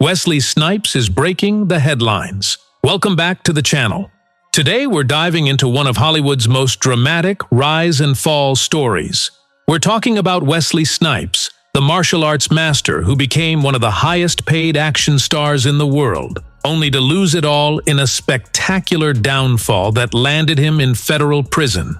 Wesley Snipes is breaking the headlines. Welcome back to the channel. Today we're diving into one of Hollywood's most dramatic rise and fall stories. We're talking about Wesley Snipes, the martial arts master who became one of the highest-paid action stars in the world, only to lose it all in a spectacular downfall that landed him in federal prison.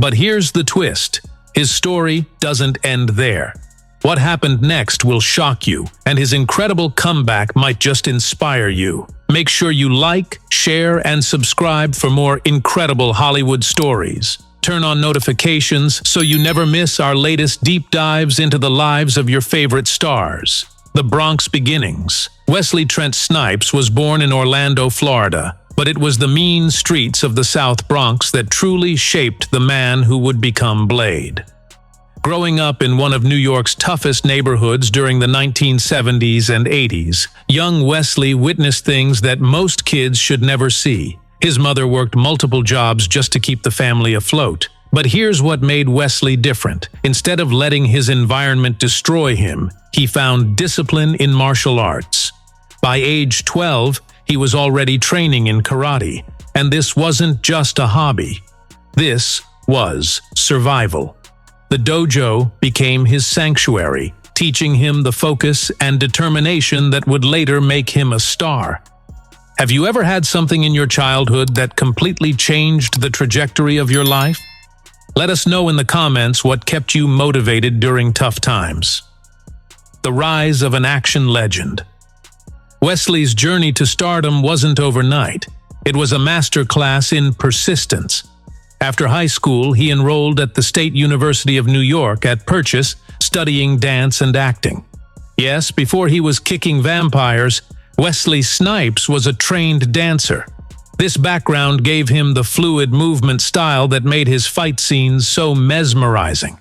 But here's the twist. His story doesn't end there. What happened next will shock you, and his incredible comeback might just inspire you. Make sure you like, share, and subscribe for more incredible Hollywood stories. Turn on notifications so you never miss our latest deep dives into the lives of your favorite stars. The Bronx beginnings. Wesley Trent Snipes was born in Orlando, Florida, but it was the mean streets of the South Bronx that truly shaped the man who would become Blade. Growing up in one of New York's toughest neighborhoods during the 1970s and 80s, young Wesley witnessed things that most kids should never see. His mother worked multiple jobs just to keep the family afloat. But here's what made Wesley different. Instead of letting his environment destroy him, he found discipline in martial arts. By age 12, he was already training in karate, and this wasn't just a hobby. This was survival. The dojo became his sanctuary, teaching him the focus and determination that would later make him a star. Have you ever had something in your childhood that completely changed the trajectory of your life? Let us know in the comments what kept you motivated during tough times. The rise of an action legend. Wesley's journey to stardom wasn't overnight. It was a masterclass in persistence. After high school, he enrolled at the State University of New York at Purchase, studying dance and acting. Yes, before he was kicking vampires, Wesley Snipes was a trained dancer. This background gave him the fluid movement style that made his fight scenes so mesmerizing.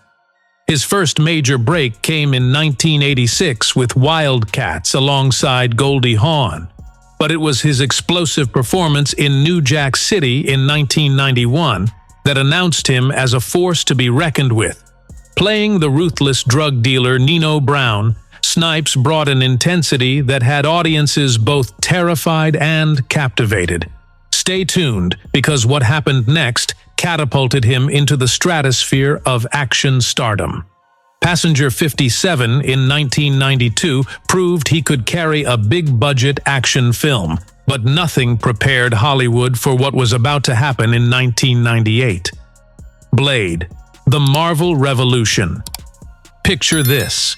His first major break came in 1986 with Wildcats alongside Goldie Hawn. But it was his explosive performance in New Jack City in 1991 that announced him as a force to be reckoned with. Playing the ruthless drug dealer Nino Brown, Snipes brought an intensity that had audiences both terrified and captivated. Stay tuned, because what happened next catapulted him into the stratosphere of action stardom. Passenger 57 in 1992 proved he could carry a big-budget action film, but nothing prepared Hollywood for what was about to happen in 1998. Blade, the Marvel Revolution. Picture this.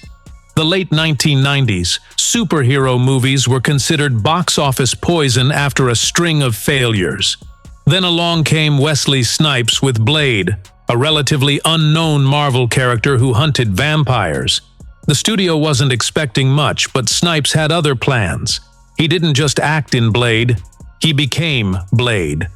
The late 1990s, superhero movies were considered box office poison after a string of failures. Then along came Wesley Snipes with Blade, a relatively unknown Marvel character who hunted vampires. The studio wasn't expecting much, but Snipes had other plans. He didn't just act in Blade, he became Blade.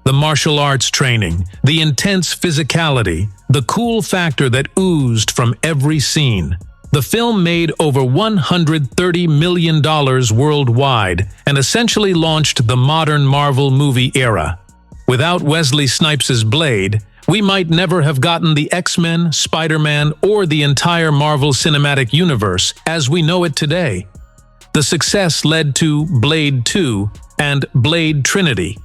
The martial arts training, the intense physicality, the cool factor that oozed from every scene. The film made over $130 million worldwide and essentially launched the modern Marvel movie era. Without Wesley Snipes' Blade, we might never have gotten the X-Men, Spider-Man, or the entire Marvel Cinematic Universe as we know it today. The success led to Blade 2 and Blade Trinity.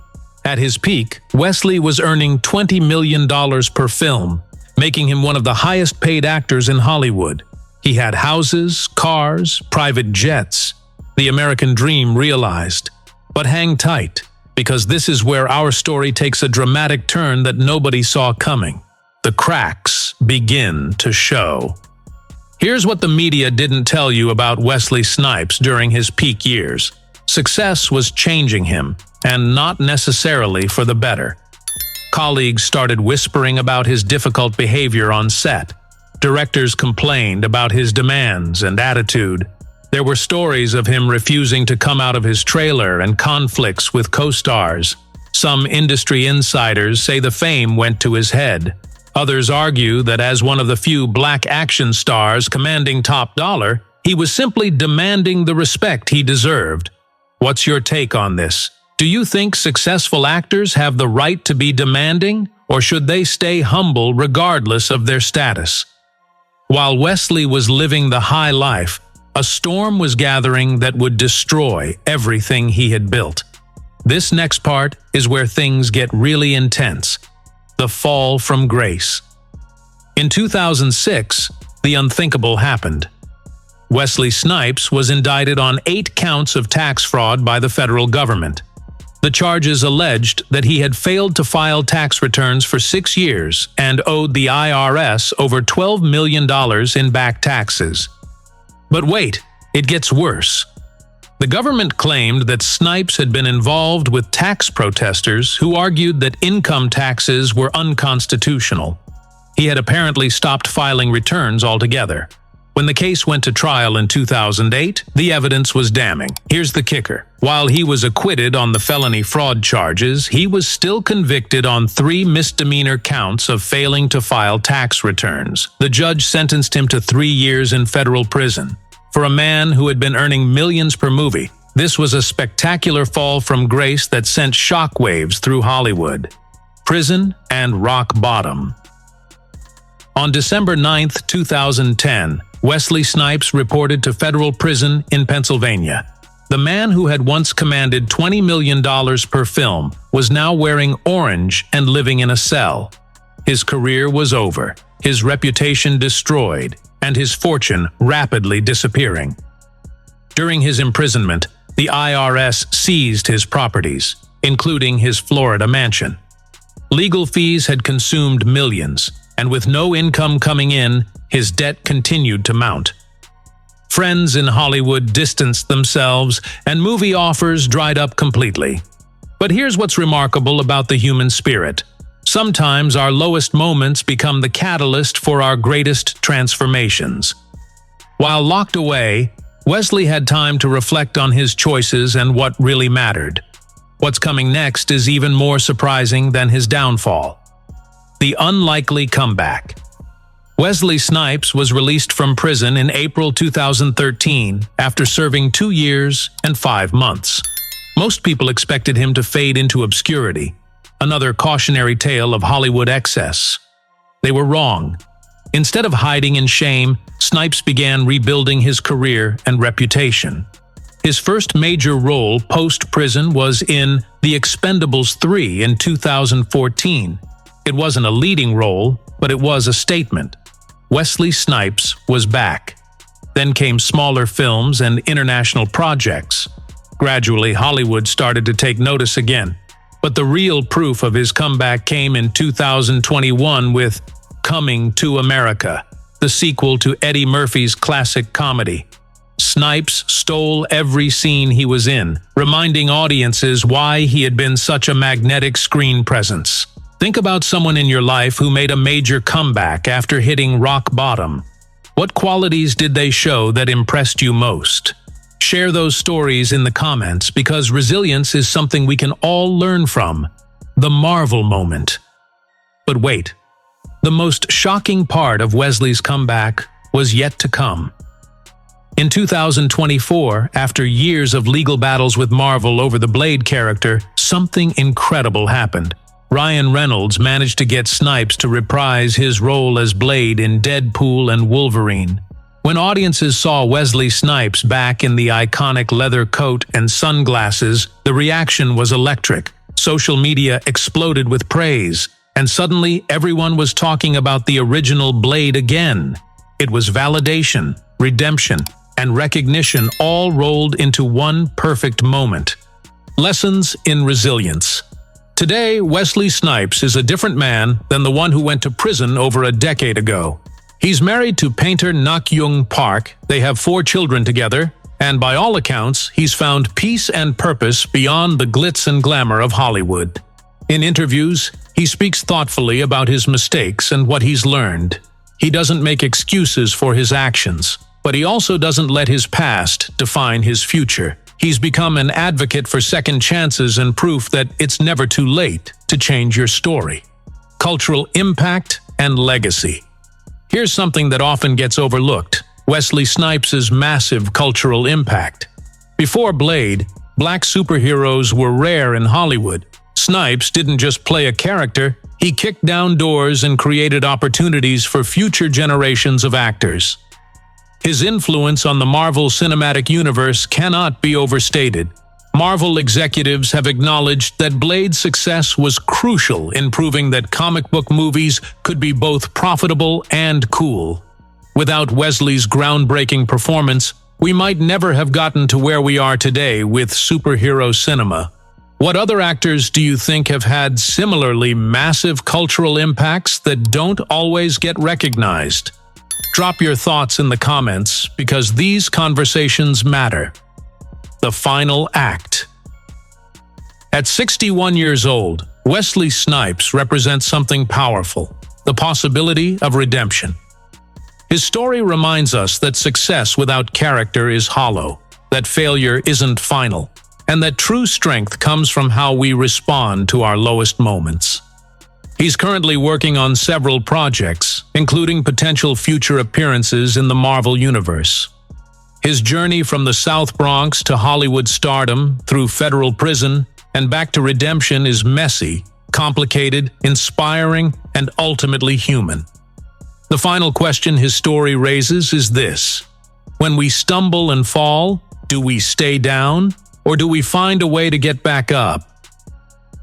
At his peak, Wesley was earning $20 million per film, making him one of the highest-paid actors in Hollywood. He had houses, cars, private jets. The American dream realized. But hang tight, because this is where our story takes a dramatic turn that nobody saw coming. The cracks begin to show. Here's what the media didn't tell you about Wesley Snipes during his peak years. Success was changing him, and not necessarily for the better. Colleagues started whispering about his difficult behavior on set. Directors complained about his demands and attitude. There were stories of him refusing to come out of his trailer and conflicts with co-stars. Some industry insiders say the fame went to his head. Others argue that as one of the few black action stars commanding top dollar, he was simply demanding the respect he deserved. What's your take on this? Do you think successful actors have the right to be demanding, or should they stay humble regardless of their status? While Wesley was living the high life, A storm was gathering that would destroy everything he had built. This next part is where things get really intense. The fall from grace. In 2006, the unthinkable happened. Wesley Snipes was indicted on 8 counts of tax fraud by the federal government. The charges alleged that he had failed to file tax returns for 6 years and owed the IRS over $12 million in back taxes. But wait, it gets worse. The government claimed that Snipes had been involved with tax protesters who argued that income taxes were unconstitutional. He had apparently stopped filing returns altogether. When the case went to trial in 2008, the evidence was damning. Here's the kicker. While he was acquitted on the felony fraud charges, he was still convicted on 3 misdemeanor counts of failing to file tax returns. The judge sentenced him to 3 years in federal prison. For a man who had been earning millions per movie, this was a spectacular fall from grace that sent shockwaves through Hollywood. Prison and rock bottom. On December 9, 2010, Wesley Snipes reported to federal prison in Pennsylvania. The man who had once commanded $20 million per film was now wearing orange and living in a cell. His career was over, his reputation destroyed, and his fortune rapidly disappearing. During his imprisonment, the IRS seized his properties, including his Florida mansion. Legal fees had consumed millions, and with no income coming in, his debt continued to mount. Friends in Hollywood distanced themselves, and movie offers dried up completely. But here's what's remarkable about the human spirit. Sometimes our lowest moments become the catalyst for our greatest transformations. While locked away, Wesley had time to reflect on his choices and what really mattered. What's coming next is even more surprising than his downfall. The unlikely comeback. Wesley Snipes was released from prison in April 2013 after serving 2 years and 5 months. Most people expected him to fade into obscurity, another cautionary tale of Hollywood excess. They were wrong. Instead of hiding in shame, Snipes began rebuilding his career and reputation. His first major role post-prison was in The Expendables 3 in 2014. It wasn't a leading role, but it was a statement. Wesley Snipes was back. Then came smaller films and international projects. Gradually, Hollywood started to take notice again. But the real proof of his comeback came in 2021 with Coming to America, the sequel to Eddie Murphy's classic comedy. Snipes stole every scene he was in, reminding audiences why he had been such a magnetic screen presence. Think about someone in your life who made a major comeback after hitting rock bottom. What qualities did they show that impressed you most? Share those stories in the comments because resilience is something we can all learn from. The Marvel moment. But wait, the most shocking part of Wesley's comeback was yet to come. In 2024, after years of legal battles with Marvel over the Blade character, something incredible happened. Ryan Reynolds managed to get Snipes to reprise his role as Blade in Deadpool and Wolverine. When audiences saw Wesley Snipes back in the iconic leather coat and sunglasses, the reaction was electric. Social media exploded with praise, and suddenly everyone was talking about the original Blade again. It was validation, redemption, and recognition all rolled into one perfect moment. Lessons in resilience. Today, Wesley Snipes is a different man than the one who went to prison over a decade ago. He's married to painter Nak-Young Park, they have 4 children together, and by all accounts, he's found peace and purpose beyond the glitz and glamour of Hollywood. In interviews, he speaks thoughtfully about his mistakes and what he's learned. He doesn't make excuses for his actions, but he also doesn't let his past define his future. He's become an advocate for second chances and proof that it's never too late to change your story. Cultural impact and legacy. Here's something that often gets overlooked: Wesley Snipes' massive cultural impact. Before Blade, black superheroes were rare in Hollywood. Snipes didn't just play a character, he kicked down doors and created opportunities for future generations of actors. His influence on the Marvel Cinematic Universe cannot be overstated. Marvel executives have acknowledged that Blade's success was crucial in proving that comic book movies could be both profitable and cool. Without Wesley's groundbreaking performance, we might never have gotten to where we are today with superhero cinema. What other actors do you think have had similarly massive cultural impacts that don't always get recognized? Drop your thoughts in the comments, because these conversations matter. The final act. At 61 years old, Wesley Snipes represents something powerful: the possibility of redemption. His story reminds us that success without character is hollow, that failure isn't final, and that true strength comes from how we respond to our lowest moments. He's currently working on several projects, including potential future appearances in the Marvel Universe. His journey from the South Bronx to Hollywood stardom, through federal prison, and back to redemption is messy, complicated, inspiring, and ultimately human. The final question his story raises is this: when we stumble and fall, do we stay down, or do we find a way to get back up?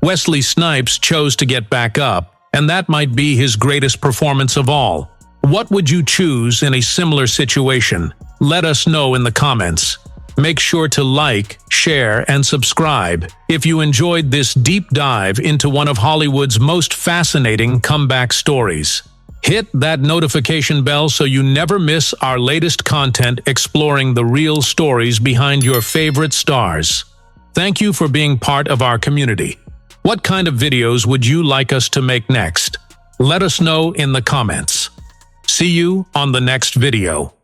Wesley Snipes chose to get back up, and that might be his greatest performance of all. What would you choose in a similar situation? Let us know in the comments. Make sure to like, share, and subscribe if you enjoyed this deep dive into one of Hollywood's most fascinating comeback stories. Hit that notification bell so you never miss our latest content exploring the real stories behind your favorite stars. Thank you for being part of our community. What kind of videos would you like us to make next? Let us know in the comments. See you on the next video.